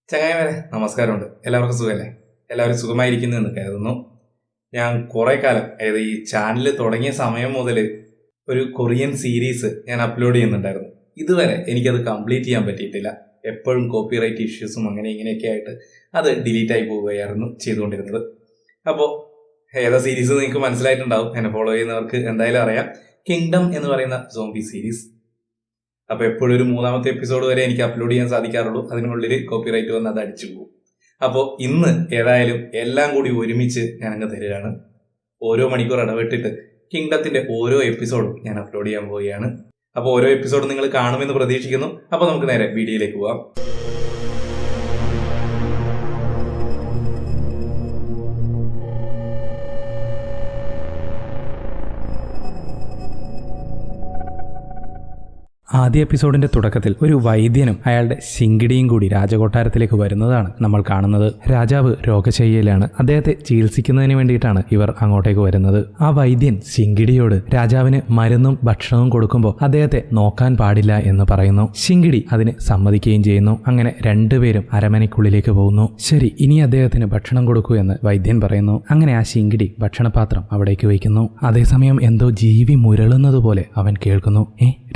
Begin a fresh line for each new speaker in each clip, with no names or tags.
ചങ്ങായിമാരെ നമസ്കാരമുണ്ട്. എല്ലാവർക്കും സുഖമല്ലേ? എല്ലാവരും സുഖമായിരിക്കുന്നു എന്ന് കരുതുന്നു. ഞാൻ കുറേ കാലം, അതായത് ഈ ചാനൽ തുടങ്ങിയ സമയം മുതൽ ഒരു കൊറിയൻ സീരീസ് ഞാൻ അപ്ലോഡ് ചെയ്യുന്നുണ്ടായിരുന്നു. ഇതുവരെ എനിക്കത് കംപ്ലീറ്റ് ചെയ്യാൻ പറ്റിയിട്ടില്ല. എപ്പോഴും കോപ്പിറൈറ്റ് ഇഷ്യൂസും അങ്ങനെ ഇങ്ങനെയൊക്കെ ആയിട്ട് അത് ഡിലീറ്റ് ആയി പോവുകയായിരുന്നു ചെയ്തുകൊണ്ടിരുന്നത്. അപ്പോൾ ഏതാ സീരീസ് നിങ്ങൾക്ക് മനസ്സിലായിട്ടുണ്ടാവും. എന്നെ ഫോളോ ചെയ്യുന്നവർക്ക് എന്തായാലും അറിയാം. കിങ്ഡം എന്ന് പറയുന്ന സോംബി സീരീസ്. അപ്പോൾ എപ്പോഴും ഒരു 3ാമത്തെ എപ്പിസോഡ് വരെ എനിക്ക് അപ്ലോഡ് ചെയ്യാൻ സാധിക്കാറുള്ളൂ. അതിനുള്ളിൽ കോപ്പിറൈറ്റ് വന്ന് അത് അടിച്ചു പോകും. അപ്പോൾ ഇന്ന് ഏതായാലും എല്ലാം കൂടി ഒരുമിച്ച് ഞാനങ്ങ് തരികയാണ്. ഓരോ മണിക്കൂർ ഇടവിട്ടിട്ട് കിങ്ഡത്തിന്റെ ഓരോ എപ്പിസോഡും ഞാൻ അപ്ലോഡ് ചെയ്യാൻ പോവുകയാണ്. അപ്പോൾ ഓരോ എപ്പിസോഡും നിങ്ങൾ കാണുമെന്ന് പ്രതീക്ഷിക്കുന്നു. അപ്പോൾ നമുക്ക് നേരെ വീഡിയോയിലേക്ക് പോവാം.
ആദ്യ എപ്പിസോഡിന്റെ തുടക്കത്തിൽ ഒരു വൈദ്യനും അയാളുടെ ശിങ്കിടിയും കൂടി രാജകൊട്ടാരത്തിലേക്ക് വരുന്നതാണ് നമ്മൾ കാണുന്നത്. രാജാവ് രോഗശയ്യയിലാണ്. അദ്ദേഹത്തെ ചികിത്സിക്കുന്നതിന് വേണ്ടിയിട്ടാണ് ഇവർ അങ്ങോട്ടേക്ക് വരുന്നത്. ആ വൈദ്യൻ ശിങ്കിടിയോട് രാജാവിന് മരുന്നും ഭക്ഷണവും കൊടുക്കുമ്പോൾ അദ്ദേഹത്തെ നോക്കാൻ പാടില്ല എന്ന് പറയുന്നു. ശിങ്കിടി അതിന് സമ്മതിക്കുകയും ചെയ്യുന്നു. അങ്ങനെ രണ്ടുപേരും അരമനയ്ക്കുള്ളിലേക്ക് പോകുന്നു. ശരി, ഇനി അദ്ദേഹത്തിന് ഭക്ഷണം കൊടുക്കൂ എന്ന് വൈദ്യൻ പറയുന്നു. അങ്ങനെ ആ ശിങ്കിടി ഭക്ഷണപാത്രം അവിടേക്ക് വയ്ക്കുന്നു. അതേസമയം എന്തോ ജീവി മുരളുന്നത് പോലെ അവൻ കേൾക്കുന്നു.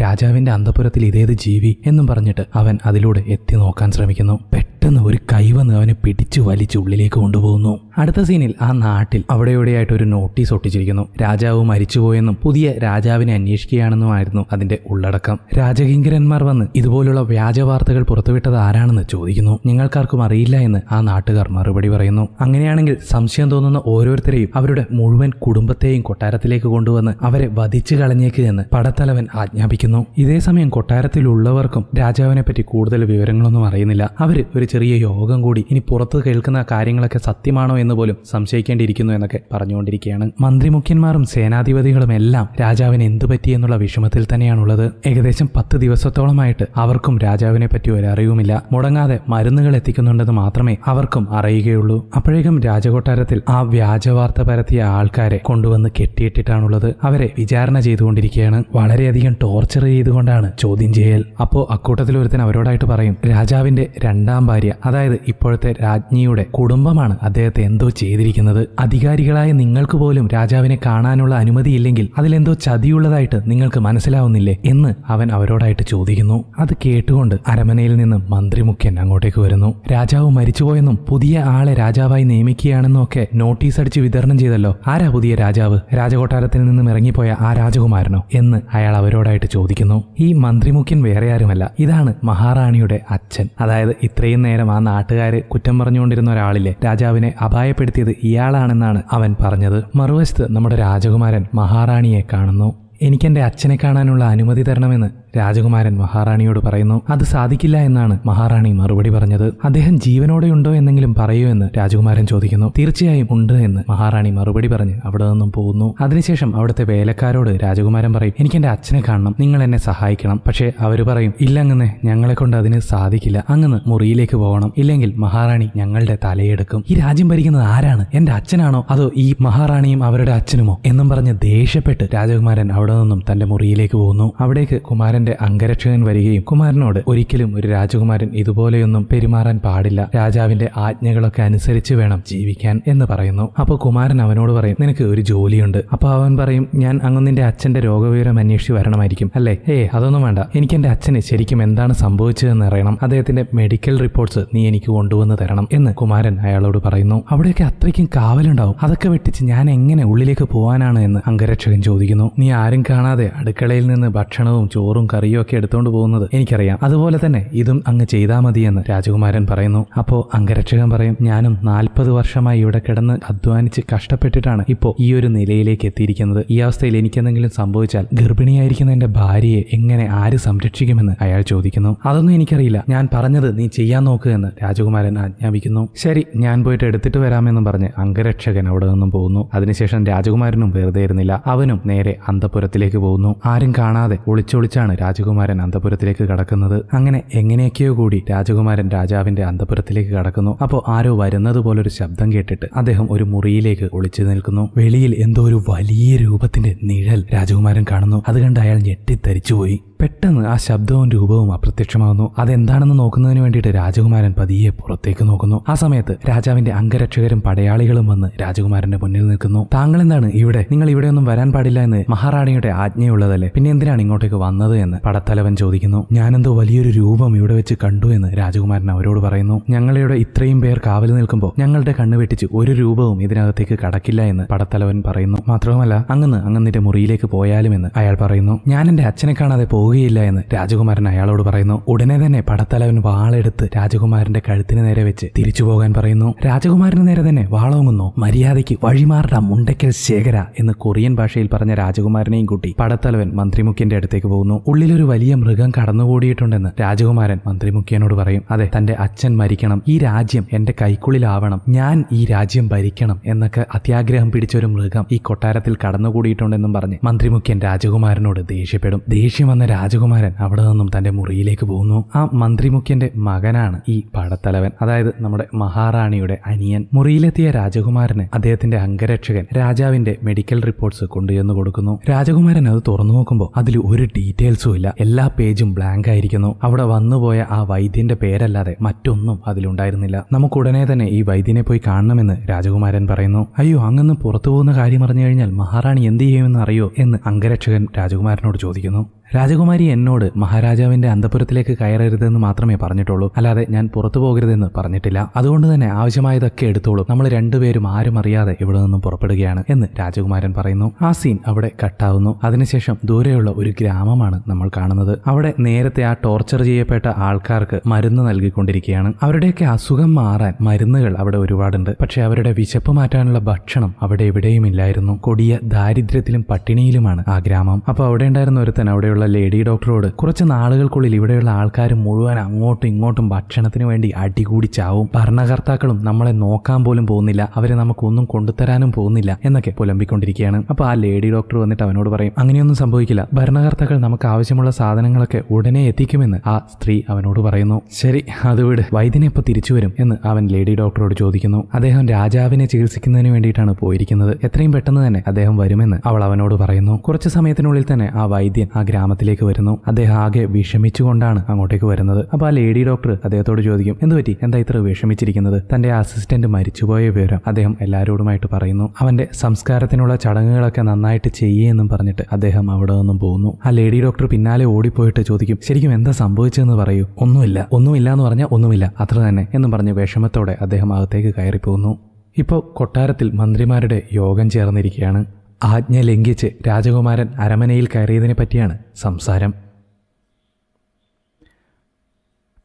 രാജാവിന്റെ അന്തപുരത്തിൽ ഇതേത് ജീവി എന്നും പറഞ്ഞിട്ട് അവൻ അതിലൂടെ എത്തി നോക്കാൻ ശ്രമിക്കുന്നു. പെട്ടെന്ന് ഒരു കൈവന്ന് അവനെ പിടിച്ചു വലിച്ച് ഉള്ളിലേക്ക് കൊണ്ടുപോകുന്നു. അടുത്ത സീനിൽ ആ നാട്ടിൽ അവിടെ ഇവിടെയായിട്ട് ഒരു നോട്ടീസ് ഒട്ടിച്ചിരിക്കുന്നു. രാജാവ് മരിച്ചുപോയെന്നും പുതിയ രാജാവിനെ അന്വേഷിക്കുകയാണെന്നുമായിരുന്നു അതിന്റെ ഉള്ളടക്കം. രാജകിങ്കരന്മാർ വന്ന് ഇതുപോലുള്ള വ്യാജ വാർത്തകൾ പുറത്തുവിട്ടത് ആരാണെന്ന് ചോദിക്കുന്നു. നിങ്ങൾക്കാർക്കും അറിയില്ല എന്ന് ആ നാട്ടുകാർ മറുപടി പറയുന്നു. അങ്ങനെയാണെങ്കിൽ സംശയം തോന്നുന്ന ഓരോരുത്തരെയും അവരുടെ മുഴുവൻ കുടുംബത്തെയും കൊട്ടാരത്തിലേക്ക് കൊണ്ടുവന്ന് അവരെ വധിച്ചു കളഞ്ഞേക്ക് എന്ന് പടത്തലവൻ ആജ്ഞാപിക്കുന്നു. ഇതേ സമയം കൊട്ടാരത്തിലുള്ളവർക്കും രാജാവിനെ പറ്റി കൂടുതൽ വിവരങ്ങളൊന്നും അറിയുന്നില്ല. അവര് ഒരു ചെറിയ യോഗം കൂടി ഇനി പുറത്ത് കേൾക്കുന്ന കാര്യങ്ങളൊക്കെ സത്യമാണോ എന്ന് പോലും സംശയിക്കേണ്ടിയിരിക്കുന്നു എന്നൊക്കെ പറഞ്ഞുകൊണ്ടിരിക്കുകയാണ്. മന്ത്രിമുഖ്യന്മാരും സേനാധിപതികളും എല്ലാം രാജാവിന് എന്തു പറ്റി എന്നുള്ള വിഷമത്തിൽ തന്നെയാണുള്ളത്. ഏകദേശം 10 ദിവസത്തോളമായിട്ട് അവർക്കും രാജാവിനെ പറ്റി ഒരറിവുമില്ല. മുടങ്ങാതെ മരുന്നുകൾ എത്തിക്കുന്നുണ്ടെന്ന് മാത്രമേ അവർക്കും അറിയുകയുള്ളൂ. അപ്പോഴേക്കും രാജകൊട്ടാരത്തിൽ ആ വ്യാജവാർത്ത പരത്തിയ ആൾക്കാരെ കൊണ്ടുവന്ന് കെട്ടിയിട്ടിട്ടാണുള്ളത്. അവരെ വിചാരണ ചെയ്തുകൊണ്ടിരിക്കുകയാണ്. വളരെയധികം ടോർച്ചർ ചെയ്തുകൊണ്ടാണ് ചോദ്യം ചെയ്യൽ. അപ്പോ അക്കൂട്ടത്തിൽ ഒരുത്തൻ അവരോടായിട്ട് പറയും, രാജാവിന്റെ 2ാം ഭാര്യ, അതായത് ഇപ്പോഴത്തെ രാജ്ഞിയുടെ കുടുംബമാണ് അദ്ദേഹത്തെ എന്തോ ചെയ്തിരിക്കുന്നത്. അധികാരികളായ നിങ്ങൾക്ക് പോലും രാജാവിനെ കാണാനുള്ള അനുമതിയില്ലെങ്കിൽ അതിലെന്തോ ചതിയുള്ളതായിട്ട് നിങ്ങൾക്ക് മനസ്സിലാവുന്നില്ലേ എന്ന് അവൻ അവരോടായിട്ട് ചോദിക്കുന്നു. അത് കേട്ടുകൊണ്ട് അരമനയിൽ നിന്ന് മന്ത്രിമുഖ്യൻ അങ്ങോട്ടേക്ക് വരുന്നു. രാജാവ് മരിച്ചുപോയെന്നും പുതിയ ആളെ രാജാവായി നിയമിക്കുകയാണെന്നും ഒക്കെ നോട്ടീസ് അടിച്ച് വിതരണം ചെയ്തല്ലോ. ആരാ പുതിയ രാജാവ്? രാജകൊട്ടാരത്തിൽ നിന്നും ഇറങ്ങിപ്പോയ ആ രാജകുമാരനോ എന്ന് അയാൾ അവരോടായിട്ട് ചോദിക്കുന്നു. ഈ മന്ത്രിമുഖ്യൻ വേറെ ആരുമല്ല, ഇതാണ് മഹാറാണിയുടെ അച്ഛൻ. അതായത് ഇത്രയും നേരം ആ നാട്ടുകാര് കുറ്റം പറഞ്ഞുകൊണ്ടിരുന്ന ഒരാളില്ലേ, രാജാവിനെ അപായപ്പെടുത്തിയത് ഇയാളാണെന്നാണ് അവൻ പറഞ്ഞത്. മറുവശത്ത് നമ്മുടെ രാജകുമാരൻ മഹാറാണിയെ കാണുന്നു. എനിക്കെന്റെ അച്ഛനെ കാണാനുള്ള അനുമതി തരണമെന്ന് രാജകുമാരൻ മഹാറാണിയോട് പറയുന്നു. അത് സാധിക്കില്ല എന്നാണ് മഹാറാണി മറുപടി പറഞ്ഞത്. അദ്ദേഹം ജീവനോടെയുണ്ടോ എന്നെങ്കിലും പറയൂ എന്ന് രാജകുമാരൻ ചോദിക്കുന്നു. തീർച്ചയായും ഉണ്ട് എന്ന് മഹാറാണി മറുപടി പറഞ്ഞ് അവിടെ നിന്നും പോകുന്നു. അതിനുശേഷം അവിടുത്തെ വേലക്കാരോട് രാജകുമാരൻ പറയും, എനിക്കെന്റെ അച്ഛനെ കാണണം, നിങ്ങൾ എന്നെ സഹായിക്കണം. പക്ഷേ അവര് പറയും, ഇല്ല അങ്ങനെ ഞങ്ങളെ കൊണ്ട് അതിന് സാധിക്കില്ല, അങ്ങ് മുറിയിലേക്ക് പോകണം, ഇല്ലെങ്കിൽ മഹാറാണി ഞങ്ങളുടെ തലയെടുക്കും. ഈ രാജ്യം ഭരിക്കുന്നത് ആരാണ്? എന്റെ അച്ഛനാണോ അതോ ഈ മഹാറാണിയും അവരുടെ അച്ഛനുമോ എന്നും പറഞ്ഞ് ദേഷ്യപ്പെട്ട് രാജകുമാരൻ അവിടെ നിന്നും തന്റെ മുറിയിലേക്ക് പോകുന്നു. അവിടേക്ക് കുമാരന്റെ അംഗരക്ഷകൻ വരികയും കുമാരനോട് ഒരിക്കലും ഒരു രാജകുമാരൻ ഇതുപോലെയൊന്നും പെരുമാറാൻ പാടില്ല, രാജാവിന്റെ ആജ്ഞകളൊക്കെ അനുസരിച്ച് വേണം ജീവിക്കാൻ എന്ന് പറയുന്നു. അപ്പോൾ കുമാരൻ അവനോട് പറയും, നിനക്ക് ഒരു ജോലിയുണ്ട്. അപ്പോൾ അവൻ പറയും, ഞാൻ അങ്ങ് നിന്റെ അച്ഛന്റെ രോഗവിവരം അന്വേഷിച്ച് വരണമായിരിക്കും അല്ലേ? അതൊന്നും വേണ്ട, എനിക്ക് എന്റെ അച്ഛന് ശരിക്കും എന്താണ് സംഭവിച്ചതെന്ന് അറിയണം. അദ്ദേഹത്തിന്റെ മെഡിക്കൽ റിപ്പോർട്ട്സ് നീ എനിക്ക് കൊണ്ടുവന്ന് തരണം എന്ന് കുമാരൻ അയാളോട് പറയുന്നു. അവിടെയൊക്കെ അത്രയ്ക്കും കാവലുണ്ടാവും, അതൊക്കെ വെട്ടിച്ച് ഞാൻ എങ്ങനെ ഉള്ളിലേക്ക് പോകാനാണ് എന്ന് അംഗരക്ഷകൻ ചോദിക്കുന്നു. നീ ആരും കാണാതെ അടുക്കളയിൽ നിന്ന് ഭക്ഷണവും ചോറും കറിയും ഒക്കെ എടുത്തുകൊണ്ട് പോകുന്നത് എനിക്കറിയാം, അതുപോലെ തന്നെ ഇതും അങ്ങ് ചെയ്താൽ മതിയെന്ന് രാജകുമാരൻ പറയുന്നു. അപ്പോൾ അംഗരക്ഷകൻ പറയും, ഞാനും 40 വർഷമായി ഇവിടെ കിടന്ന് അധ്വാനിച്ച് കഷ്ടപ്പെട്ടിട്ടാണ് ഇപ്പോൾ ഈ ഒരു നിലയിലേക്ക് എത്തിയിരിക്കുന്നത്. ഈ അവസ്ഥയിൽ എനിക്കെന്തെങ്കിലും സംഭവിച്ചാൽ ഗർഭിണിയായിരിക്കുന്ന എന്റെ ഭാര്യയെ എങ്ങനെ ആര് സംരക്ഷിക്കുമെന്ന് അയാൾ ചോദിക്കുന്നു. അതൊന്നും എനിക്കറിയില്ല, ഞാൻ പറഞ്ഞത് നീ ചെയ്യാൻ നോക്കുക എന്ന് രാജകുമാരൻ ആജ്ഞാപിക്കുന്നു. ശരി, ഞാൻ പോയിട്ട് എടുത്തിട്ട് വരാമെന്നും പറഞ്ഞ് അംഗരക്ഷകൻ അവിടെ നിന്നും പോകുന്നു. അതിനുശേഷം രാജകുമാരനും വെറുതെ ഇരുന്നില്ല. അവനും നേരെ അന്തപുരത്തിലേക്ക് പോകുന്നു. ആരും കാണാതെ ഒളിച്ചൊളിച്ചാണ് രാജകുമാരൻ അന്തപുരത്തിലേക്ക് കടക്കുന്നത്. അങ്ങനെ എങ്ങനെയൊക്കെയോ കൂടി രാജകുമാരൻ രാജാവിന്റെ അന്തപുരത്തിലേക്ക് കടക്കുന്നു. അപ്പോൾ ആരോ വരുന്നത് പോലൊരു ശബ്ദം കേട്ടിട്ട് അദ്ദേഹം ഒരു മുറിയിലേക്ക് ഒളിച്ചു നിൽക്കുന്നു. വെളിയിൽ എന്തോ ഒരു വലിയ രൂപത്തിന്റെ നിഴൽ രാജകുമാരൻ കാണുന്നു. അത് കണ്ട് അയാൾ ഞെട്ടിത്തരിച്ചുപോയി. പെട്ടെന്ന് ആ ശബ്ദവും രൂപവും അപ്രത്യക്ഷമാകുന്നു. അതെന്താണെന്ന് നോക്കുന്നതിന് വേണ്ടിയിട്ട് രാജകുമാരൻ പതിയെ പുറത്തേക്ക് നോക്കുന്നു. ആ സമയത്ത് രാജാവിന്റെ അംഗരക്ഷകരും പടയാളികളും വന്ന് രാജകുമാരന്റെ മുന്നിൽ നിൽക്കുന്നു. താങ്കൾ എന്താണ് ഇവിടെ? നിങ്ങൾ ഇവിടെയൊന്നും വരാൻ പാടില്ല എന്ന് മഹാറാണിയുടെ ആജ്ഞയുള്ളതല്ലേ, പിന്നെ എന്തിനാണ് ഇങ്ങോട്ടേക്ക് വന്നത് എന്ന് പടത്തലവൻ ചോദിക്കുന്നു. ഞാനെന്തോ വലിയൊരു രൂപം ഇവിടെ വെച്ച് കണ്ടു എന്ന് രാജകുമാരൻ അവരോട് പറയുന്നു. ഞങ്ങളിവിടെ ഇത്രയും പേർ കാവൽ നിൽക്കുമ്പോൾ ഞങ്ങളുടെ കണ്ണ് വെട്ടിച്ച് ഒരു രൂപവും ഇതിനകത്തേക്ക് കടക്കില്ല എന്ന് പടത്തലവൻ പറയുന്നു. മാത്രവുമല്ല അങ്ങന്നിന്റെ മുറിയിലേക്ക് പോയാലും എന്ന് അയാൾ പറയുന്നു. ഞാൻ എന്റെ അച്ഛനെ കാണാതെ പോവുകയില്ല എന്ന് രാജകുമാരൻ അയാളോട് പറയുന്നു. ഉടനെ തന്നെ പടത്തലവൻ വാളെടുത്ത് രാജകുമാരന്റെ കഴുത്തിന് നേരെ വെച്ച് തിരിച്ചു പോകാൻ പറയുന്നു. രാജകുമാരന് നേരെ തന്നെ വാളോങ്ങുന്നു. മര്യാദയ്ക്ക് വഴിമാറട മുണ്ടയ്ക്കൽ ശേഖര എന്ന് കൊറിയൻ ഭാഷയിൽ പറഞ്ഞ രാജകുമാരനെയും കൂട്ടി പടത്തലവൻ മന്ത്രിമുഖ്യന്റെ അടുത്തേക്ക് പോകുന്നു. ഉള്ളിലൊരു വലിയ മൃഗം കടന്നുകൂടിയിട്ടുണ്ടെന്ന് രാജകുമാരൻ മന്ത്രിമുഖ്യനോട് പറയും. അതെ, തന്റെ അച്ഛൻ മരിക്കണം, ഈ രാജ്യം എന്റെ കൈക്കുള്ളിലാവണം, ഞാൻ ഈ രാജ്യം ഭരിക്കണം എന്നൊക്കെ അത്യാഗ്രഹം പിടിച്ചൊരു മൃഗം ഈ കൊട്ടാരത്തിൽ കടന്നുകൂടിയിട്ടുണ്ടെന്നും പറഞ്ഞ് മന്ത്രിമുഖ്യൻ രാജകുമാരനോട് ദേഷ്യപ്പെടും. ദേഷ്യം വന്ന രാജകുമാരൻ അവിടെ നിന്നും തന്റെ മുറിയിലേക്ക് പോകുന്നു. ആ മന്ത്രിമുഖ്യന്റെ മകനാണ് ഈ പടത്തലവൻ, അതായത് നമ്മുടെ മഹാറാണിയുടെ അനിയൻ. മുറിയിലെത്തിയ രാജകുമാരന് അദ്ദേഹത്തിന്റെ അംഗരക്ഷകൻ രാജാവിന്റെ മെഡിക്കൽ റിപ്പോർട്ട്സ് കൊണ്ടുചെന്ന് കൊടുക്കുന്നു. രാജകുമാരൻ അത് തുറന്നു നോക്കുമ്പോൾ അതിൽ ഒരു ഡീറ്റെയിൽസും ഇല്ല. എല്ലാ പേജും ബ്ലാങ്ക് ആയിരിക്കുന്നു. അവിടെ വന്നുപോയ ആ വൈദ്യന്റെ പേരല്ലാതെ മറ്റൊന്നും അതിലുണ്ടായിരുന്നില്ല. നമുക്കുടനെ തന്നെ ഈ വൈദ്യനെ പോയി കാണണമെന്ന് രാജകുമാരൻ പറയുന്നു. അയ്യോ, അങ്ങന്ന് പുറത്തു പോകുന്ന കാര്യം അറിഞ്ഞു കഴിഞ്ഞാൽ മഹാറാണി എന്ത് ചെയ്യുമെന്ന് അറിയോ എന്ന് അംഗരക്ഷകൻ രാജകുമാരനോട് ചോദിക്കുന്നു. രാജകുമാരി എന്നോട് മഹാരാജാവിന്റെ അന്തപുരത്തിലേക്ക് കയറരുതെന്ന് മാത്രമേ പറഞ്ഞിട്ടുള്ളൂ, അല്ലാതെ ഞാൻ പുറത്തു പോകരുതെന്ന് പറഞ്ഞിട്ടില്ല. അതുകൊണ്ട് തന്നെ ആവശ്യമായതൊക്കെ എടുത്തോളൂ, നമ്മൾ രണ്ടുപേരും ആരും അറിയാതെ ഇവിടെ നിന്നും പുറപ്പെടുകയാണ് എന്ന് രാജകുമാരൻ പറയുന്നു. ആ സീൻ അവിടെ കട്ടാവുന്നു. അതിനുശേഷം ദൂരെയുള്ള ഒരു ഗ്രാമമാണ് നമ്മൾ കാണുന്നത്. അവിടെ നേരത്തെ ആ ടോർച്ചർ ചെയ്യപ്പെട്ട ആൾക്കാർക്ക് മരുന്ന് നൽകിക്കൊണ്ടിരിക്കുകയാണ്. അവരുടെയൊക്കെ അസുഖം മാറാൻ മരുന്നുകൾ അവിടെ ഒരുപാടുണ്ട്. പക്ഷെ അവരുടെ വിശപ്പ് മാറ്റാനുള്ള ഭക്ഷണം അവിടെ എവിടെയും ഇല്ലായിരുന്നു. കൊടിയ ദാരിദ്ര്യത്തിലും പട്ടിണിയിലുമാണ് ആ ഗ്രാമം. അപ്പോൾ അവിടെ ഉണ്ടായിരുന്ന ഒരുത്തൻ അവിടെയുള്ള ലേഡി ഡോക്ടറോട് കുറച്ച് നാളുകൾക്കുള്ളിൽ ഇവിടെയുള്ള ആൾക്കാർ മുഴുവൻ അങ്ങോട്ടും ഇങ്ങോട്ടും ഭക്ഷണത്തിന് വേണ്ടി അടികൂടി ചാവും, ഭരണകർത്താക്കളും നമ്മളെ നോക്കാൻ പോലും പോകുന്നില്ല, അവരെ നമുക്കൊന്നും കൊണ്ടുതരാനും പോകുന്നില്ല എന്നൊക്കെ പുലമ്പിക്കൊണ്ടിരിക്കുകയാണ്. അപ്പോൾ ആ ലേഡി ഡോക്ടർ വന്നിട്ട് അവനോട് പറയും, അങ്ങനെയൊന്നും സംഭവിക്കില്ല, ഭരണകർത്താക്കൾ നമുക്ക് ആവശ്യമുള്ള സാധനങ്ങളൊക്കെ ഉടനെ എത്തിക്കുമെന്ന് ആ സ്ത്രീ അവനോട് പറയുന്നു. ശരി, അത് വിട്, വൈദ്യനെ ഇപ്പോൾ തിരിച്ചു വരും എന്ന് അവൻ ലേഡി ഡോക്ടറോട് ചോദിക്കുന്നു. അദ്ദേഹം രാജാവിനെ ചികിത്സിക്കുന്നതിന് വേണ്ടിയിട്ടാണ് പോയിരിക്കുന്നത്, എത്രയും പെട്ടെന്ന് തന്നെ അദ്ദേഹം വരുമെന്ന് അവൾ അവനോട് പറയുന്നു. കുറച്ച് സമയത്തിനുള്ളിൽ തന്നെ ആ വൈദ്യൻ ആ ഗ്രാമത്തിലേക്ക് വരുന്നു. അദ്ദേഹം ആകെ വിഷമിച്ചുകൊണ്ടാണ് അങ്ങോട്ടേക്ക് വരുന്നത്. അപ്പോൾ ആ ലേഡി ഡോക്ടർ അദ്ദേഹത്തോട് ചോദിക്കും, എന്തുപറ്റി, എന്താ ഇത്ര വിഷമിച്ചിരിക്കുന്നത്? തന്റെ അസിസ്റ്റന്റ് മരിച്ചുപോയ വിവരം അദ്ദേഹം എല്ലാവരോടുമായിട്ട് പറയുന്നു. അവന്റെ സംസ്കാരത്തിനുള്ള ചടങ്ങുകളൊക്കെ നന്നായിട്ട് ചെയ്യുമെന്നും പറഞ്ഞിട്ട് അദ്ദേഹം അവിടെ നിന്നും പോകുന്നു. ആ ലേഡി ഡോക്ടർ പിന്നാലെ ഓടിപ്പോയിട്ട് ചോദിക്കും, ശരിക്കും എന്താ സംഭവിച്ചതെന്ന് പറയൂ. ഒന്നുമില്ല എന്ന് പറഞ്ഞാൽ ഒന്നുമില്ല, അത്ര തന്നെ എന്നും പറഞ്ഞ് വിഷമത്തോടെ അദ്ദേഹം അകത്തേക്ക് കയറിപ്പോകുന്നു. ഇപ്പോൾ കൊട്ടാരത്തിൽ മന്ത്രിമാരുടെ യോഗം ചേർന്നിരിക്കുകയാണ്. ആജ്ഞ ലംഘിച്ച് രാജകുമാരൻ അരമനയിൽ കയറിയതിനെ പറ്റിയാണ് സംസാരം.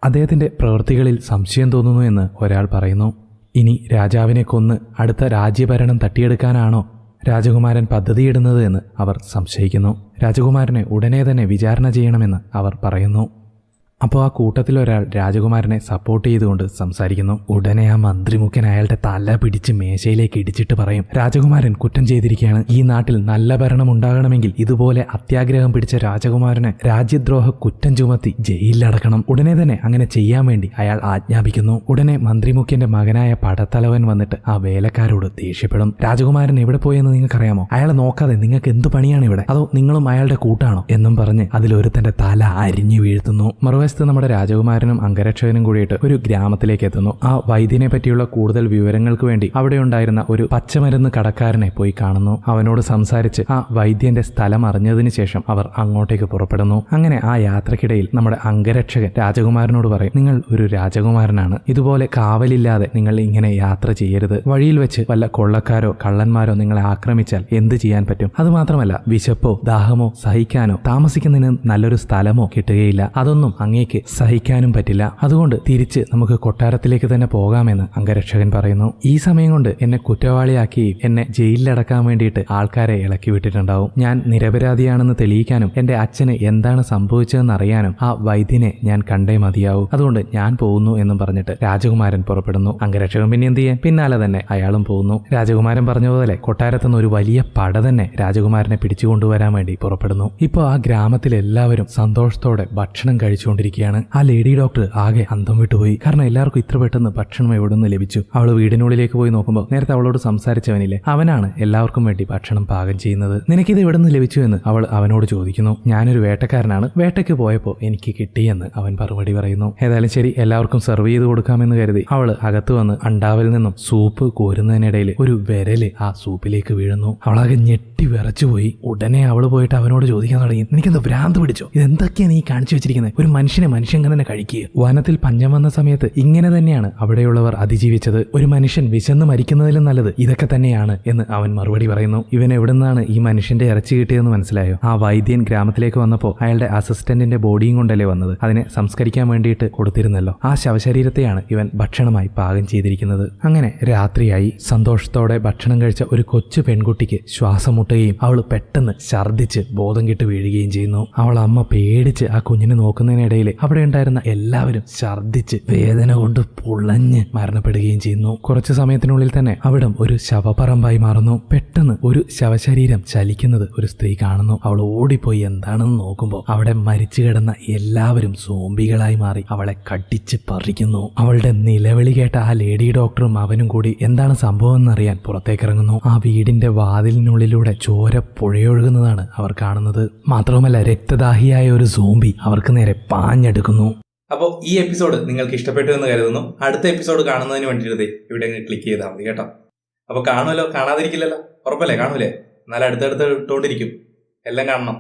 അദ്ദേഹത്തിൻ്റെ പ്രവൃത്തികളിൽ സംശയം തോന്നുന്നു എന്ന് ഒരാൾ പറയുന്നു. ഇനി രാജാവിനെ കൊന്ന് അടുത്ത രാജ്യഭരണം തട്ടിയെടുക്കാനാണോ രാജകുമാരൻ പദ്ധതിയിടുന്നത് എന്ന് അവർ സംശയിക്കുന്നു. രാജകുമാരനെ ഉടനെ തന്നെ വിചാരണ ചെയ്യണമെന്ന് അവർ പറയുന്നു. അപ്പോൾ ആ കൂട്ടത്തിലൊരാൾ രാജകുമാരനെ സപ്പോർട്ട് ചെയ്തുകൊണ്ട് സംസാരിക്കുന്നു. ഉടനെ ആ മന്ത്രിമുഖ്യൻ അയാളുടെ തല പിടിച്ച് മേശയിലേക്ക് ഇടിച്ചിട്ട് പറയും, രാജകുമാരൻ കുറ്റം ചെയ്തിരിക്കുകയാണ്. ഈ നാട്ടിൽ നല്ല ഭരണം ഉണ്ടാകണമെങ്കിൽ ഇതുപോലെ അത്യാഗ്രഹം പിടിച്ച രാജകുമാരനെ രാജ്യദ്രോഹ കുറ്റം ചുമത്തി ജയിലിലടക്കണം. ഉടനെ തന്നെ അങ്ങനെ ചെയ്യാൻ വേണ്ടി അയാൾ ആജ്ഞാപിക്കുന്നു. ഉടനെ മന്ത്രിമുഖ്യന്റെ മകനായ പടത്തലവൻ വന്നിട്ട് ആ വേലക്കാരോട് ദേഷ്യപ്പെടും. രാജകുമാരൻ എവിടെ പോയെന്ന് നിങ്ങൾക്കറിയാമോ? അയാളെ നോക്കാതെ നിങ്ങൾക്ക് എന്ത് പണിയാണ് ഇവിടെ? അതോ നിങ്ങളും അയാളുടെ കൂട്ടാണോ എന്നും പറഞ്ഞ് അതിലൊരുത്തന്റെ തല അരിഞ്ഞു വീഴ്ത്തുന്നു. മറുവശത്ത് നമ്മുടെ രാജകുമാരനും അംഗരക്ഷകനും കൂടിയിട്ട് ഒരു ഗ്രാമത്തിലേക്ക് എത്തുന്നു. ആ വൈദ്യനെ പറ്റിയുള്ള കൂടുതൽ വിവരങ്ങൾക്ക് വേണ്ടി അവിടെ ഉണ്ടായിരുന്ന ഒരു പച്ചമരുന്ന് കടക്കാരനെ പോയി കാണുന്നു. അവനോട് സംസാരിച്ച് ആ വൈദ്യന്റെ സ്ഥലം അറിഞ്ഞതിന് ശേഷം അവർ അങ്ങോട്ടേക്ക് പുറപ്പെടുന്നു. അങ്ങനെ ആ യാത്രക്കിടയിൽ നമ്മുടെ അംഗരക്ഷകൻ രാജകുമാരനോട് പറയും, നിങ്ങൾ ഒരു രാജകുമാരനാണ്, ഇതുപോലെ കാവലില്ലാതെ നിങ്ങൾ ഇങ്ങനെ യാത്ര ചെയ്യരുത്. വഴിയിൽ വെച്ച് വല്ല കൊള്ളക്കാരോ കള്ളന്മാരോ നിങ്ങളെ ആക്രമിച്ചാൽ എന്ത് ചെയ്യാൻ പറ്റും? അതുമാത്രമല്ല, വിശപ്പോ ദാഹമോ സഹിക്കാനോ താമസിക്കുന്നതിന് നല്ലൊരു സ്ഥലമോ കിട്ടുകയില്ല. അതൊന്നും അങ്ങേ അങ്ങേക്ക് സഹിക്കാനും പറ്റില്ല. അതുകൊണ്ട് തിരിച്ച് നമുക്ക് കൊട്ടാരത്തിലേക്ക് തന്നെ പോകാമെന്ന് അംഗരക്ഷകൻ പറയുന്നു. ഈ സമയം കൊണ്ട് എന്നെ കുറ്റവാളിയാക്കി എന്നെ ജയിലിലടക്കാൻ വേണ്ടിയിട്ട് ആൾക്കാരെ ഇളക്കി വിട്ടിട്ടുണ്ടാവും. ഞാൻ നിരപരാധിയാണെന്ന് തെളിയിക്കാനും എന്റെ അച്ഛന് എന്താണ് സംഭവിച്ചതെന്ന് അറിയാനും ആ വൈദ്യനെ ഞാൻ കണ്ടേ മതിയാവൂ. അതുകൊണ്ട് ഞാൻ പോകുന്നു എന്നും പറഞ്ഞിട്ട് രാജകുമാരൻ പുറപ്പെടുന്നു. അംഗരക്ഷകൻ പിന്നെ എന്ത് ചെയ്യാൻ, പിന്നാലെ തന്നെ അയാളും പോകുന്നു. രാജകുമാരൻ പറഞ്ഞതുപോലെ കൊട്ടാരത്തുനിന്ന് ഒരു വലിയ പട തന്നെ രാജകുമാരനെ പിടിച്ചുകൊണ്ടുവരാൻ വേണ്ടി പുറപ്പെടുന്നു. ഇപ്പോൾ ആ ഗ്രാമത്തിലെല്ലാവരും സന്തോഷത്തോടെ ഭക്ഷണം കഴിച്ചുകൊണ്ടിരിക്കുകയാണ്. ആ ലേഡി ഡോക്ടർ ആകെ അന്തം വിട്ടുപോയി. കാരണം എല്ലാവർക്കും ഇത്ര പെട്ടെന്ന് ഭക്ഷണം എവിടെ നിന്ന് ലഭിച്ചു. അവൾ വീടിനുള്ളിലേക്ക് പോയി നോക്കുമ്പോൾ നേരത്തെ അവളോട് സംസാരിച്ചവനില്ലേ, അവനാണ് എല്ലാവർക്കും വേണ്ടി ഭക്ഷണം പാകം ചെയ്യുന്നത്. നിനക്കിത് എവിടെ നിന്ന് ലഭിച്ചു എന്ന് അവൾ അവനോട് ചോദിക്കുന്നു. ഞാനൊരു വേട്ടക്കാരനാണ്, വേട്ടയ്ക്ക് പോയപ്പോൾ എനിക്ക് കിട്ടിയെന്ന് അവൻ മറുപടി പറയുന്നു. ഏതായാലും ശരി, എല്ലാവർക്കും സെർവ് ചെയ്ത് കൊടുക്കാമെന്ന് കരുതി അവൾ അകത്ത് വന്ന് അണ്ടാവിൽ നിന്നും സൂപ്പ് കോരുന്നതിനിടയിൽ ഒരു വിരല് ആ സൂപ്പിലേക്ക് വീഴുന്നു. അവളാകെ ഞെട്ടി വിറച്ചുപോയി. ഉടനെ അവൾ പോയിട്ട് അവനോട് ചോദിക്കാൻ തുടങ്ങി, നിനക്കെന്താ ഭ്രാന്ത് പിടിച്ചോ? ഇതെന്തൊക്കെയാണ് നീ കാണിച്ചു വെച്ചിരിക്കുന്നത്? ഒരു മനുഷ്യനെ മനുഷ്യൻ തന്നെ കഴിക്കുക. വനത്തിൽ പഞ്ഞം വന്ന സമയത്ത് ഇങ്ങനെ തന്നെയാണ് അവിടെയുള്ളവർ അതിജീവിച്ചത്. ഒരു മനുഷ്യൻ വിശന്ന് മരിക്കുന്നതിലും നല്ലത് ഇതൊക്കെ തന്നെയാണ് എന്ന് അവൻ മറുപടി പറയുന്നു. ഇവൻ എവിടെ നിന്നാണ് ഈ മനുഷ്യന്റെ ഇറച്ചി കിട്ടിയതെന്ന് മനസ്സിലായോ? ആ വൈദ്യൻ ഗ്രാമത്തിലേക്ക് വന്നപ്പോൾ അയാളുടെ അസിസ്റ്റന്റിന്റെ ബോഡിയും കൊണ്ടല്ലേ വന്നത്. അതിനെ സംസ്കരിക്കാൻ വേണ്ടിയിട്ട് കൊടുത്തിരുന്നല്ലോ. ആ ശവശരീരത്തെയാണ് ഇവൻ ഭക്ഷണമായി പാകം ചെയ്തിരിക്കുന്നത്. അങ്ങനെ രാത്രിയായി. സന്തോഷത്തോടെ ഭക്ഷണം കഴിച്ച ഒരു കൊച്ചു പെൺകുട്ടിക്ക് ശ്വാസം മുട്ടുകയും അവൾ പെട്ടെന്ന് ഛർദ്ദിച്ച് ബോധം കെട്ട് വീഴുകയും ചെയ്യുന്നു. അവൾ അമ്മ പേടിച്ച് ആ കുഞ്ഞിനെ നോക്കുന്നതിനിടയിൽ അവിടെ ഉണ്ടായിരുന്ന എല്ലാവരും ഛർദ്ദിച്ച് വേദന കൊണ്ട് പുളഞ്ഞ് മരണപ്പെടുകയും ചെയ്യുന്നു. കുറച്ചു സമയത്തിനുള്ളിൽ തന്നെ അവിടം ഒരു ശവപ്പറമ്പായി മാറുന്നു. പെട്ടെന്ന് ഒരു ശവശരീരം ചലിക്കുന്നത് ഒരു സ്ത്രീ കാണുന്നു. അവൾ ഓടിപ്പോയി എന്താണെന്ന് നോക്കുമ്പോൾ അവിടെ മരിച്ചു കിടന്ന എല്ലാവരും സോംബികളായി മാറി അവളെ കടിച്ച് പറിക്കുന്നു. അവളുടെ നിലവിളി കേട്ട ആ ലേഡി ഡോക്ടറും അവനും കൂടി എന്താണ് സംഭവം എന്നറിയാൻ പുറത്തേക്കിറങ്ങുന്നു. ആ വീടിന്റെ വാതിലിനുള്ളിലൂടെ ചോര പുഴയൊഴുകുന്നതാണ് അവർ കാണുന്നത്. മാത്രവുമല്ല രക്തദാഹിയായ ഒരു സോംബി അവർക്ക് നേരെ പാഞ്ഞെടുക്കുന്നു.
അപ്പോൾ ഈ എപ്പിസോഡ് നിങ്ങൾക്ക് ഇഷ്ടപ്പെട്ടു എന്ന് കരുതുന്നു. അടുത്ത എപ്പിസോഡ് കാണുന്നതിന് വേണ്ടിയിട്ട് ഇവിടെ ക്ലിക്ക് ചെയ്താൽ മതി കേട്ടോ. അപ്പോൾ കാണുമല്ലോ, കാണാതിരിക്കില്ലല്ലോ, ഉറപ്പല്ലേ? കാണൂലേ? എന്നാൽ അടുത്തടുത്ത് ഇട്ടുകൊണ്ടിരിക്കും. എല്ലാം കാണണം.